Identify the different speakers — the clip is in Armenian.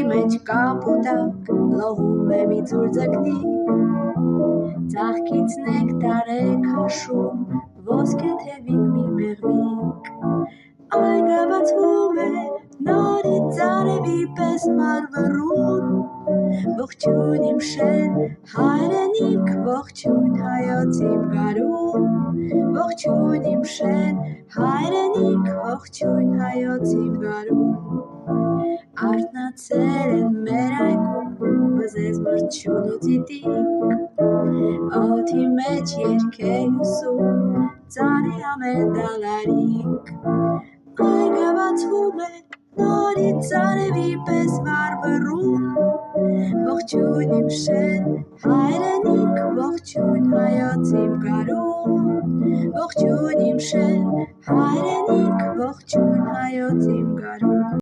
Speaker 1: մեջ կապուտակ լողում է մի ձուրձակնի ծաղկից նեկտար է քաշում ոսկե թևիկ մի մեղվիկ այգը բացվում է նորից արևի պես մարվռուն ողջույն իմ շեն հայրենիք ողջույն հայոց իմ գարուն ողջույն իմ շեն հայրենիք ողջույն հայոց իմ գարուն արթնացել են մեր այգում վզեզ մրջուն ու ծիտիկ օդի մեջ երգ է հյուսում ծառի ամեն դալարիկ այգը բացվում է նորից արևի պես վառվռուն ողջույն իմ շեն հայրենիք ողջույն հայոց իմ գարուն ողջույն իմ շեն հայրենիք ողջույն հայոց իմ գարուն